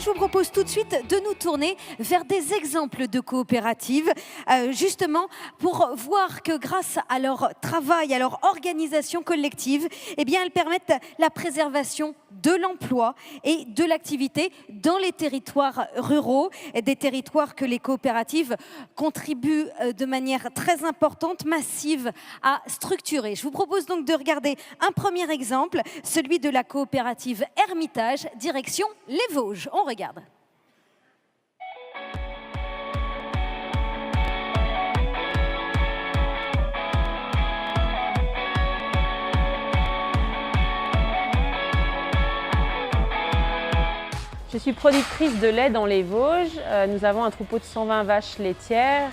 je vous propose tout de suite de nous tourner vers des exemples de coopératives, justement pour voir que grâce à leur travail, à leur organisation collective, eh bien, elles permettent la préservation de l'emploi et de l'activité dans les territoires ruraux, des territoires que les coopératives contribuent de manière très importante, massive à structurer. Je vous propose donc de regarder un premier exemple, celui de la coopérative Hermitage, direction les Vosges. On regarde. Je suis productrice de lait dans les Vosges. Nous avons un troupeau de 120 vaches laitières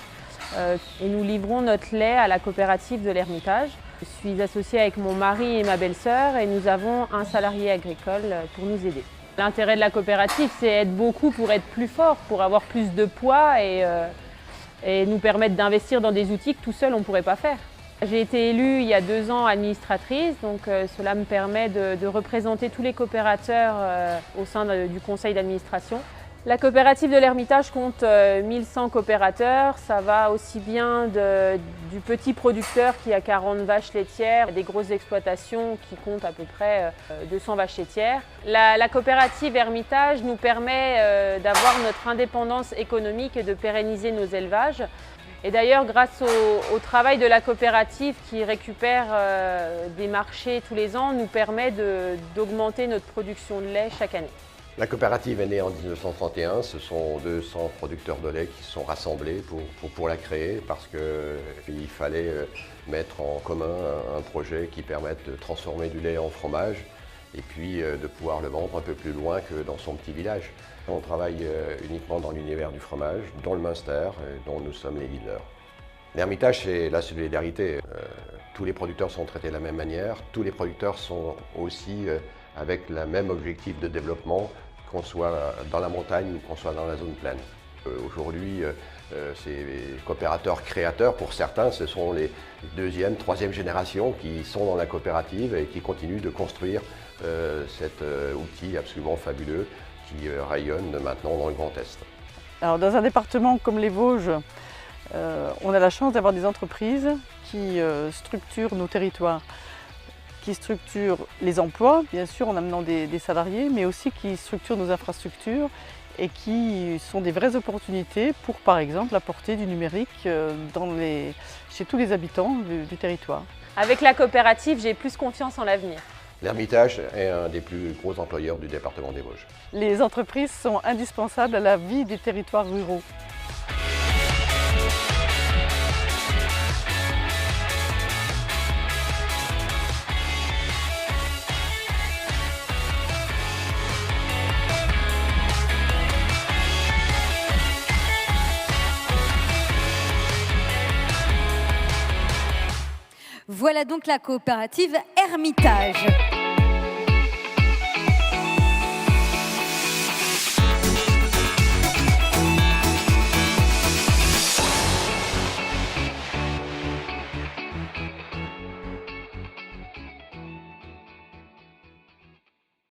et nous livrons notre lait à la coopérative de l'Hermitage. Je suis associée avec mon mari et ma belle-sœur et nous avons un salarié agricole pour nous aider. L'intérêt de la coopérative, c'est être beaucoup pour être plus fort, pour avoir plus de poids et nous permettre d'investir dans des outils que tout seul on ne pourrait pas faire. J'ai été élue il y a 2 ans administratrice, donc cela me permet de représenter tous les coopérateurs au sein du conseil d'administration. La coopérative de l'Hermitage compte 1100 coopérateurs. Ça va aussi bien du petit producteur qui a 40 vaches laitières, des grosses exploitations qui comptent à peu près 200 vaches laitières. La coopérative Hermitage nous permet d'avoir notre indépendance économique et de pérenniser nos élevages. Et d'ailleurs, grâce au travail de la coopérative qui récupère des marchés tous les ans, nous permet d'augmenter notre production de lait chaque année. La coopérative est née en 1931. Ce sont 200 producteurs de lait qui se sont rassemblés pour la créer parce qu'il fallait mettre en commun un projet qui permette de transformer du lait en fromage et puis de pouvoir le vendre un peu plus loin que dans son petit village. On travaille uniquement dans l'univers du fromage, dans le Munster, dont nous sommes les leaders. L'Hermitage, c'est la solidarité. Tous les producteurs sont traités de la même manière. Tous les producteurs sont aussi avec le même objectif de développement, qu'on soit dans la montagne ou qu'on soit dans la zone pleine. Aujourd'hui, ces coopérateurs créateurs, pour certains, ce sont les 2e, 3e générations qui sont dans la coopérative et qui continuent de construire cet outil absolument fabuleux qui rayonne maintenant dans le Grand Est. Alors, dans un département comme les Vosges, on a la chance d'avoir des entreprises qui structurent nos territoires, qui structurent les emplois, bien sûr en amenant des salariés, mais aussi qui structurent nos infrastructures et qui sont des vraies opportunités pour, par exemple, apporter du numérique chez tous les habitants du territoire. Avec la coopérative, j'ai plus confiance en l'avenir. L'Hermitage est un des plus gros employeurs du département des Vosges. Les entreprises sont indispensables à la vie des territoires ruraux. Voilà donc la coopérative Hermitage.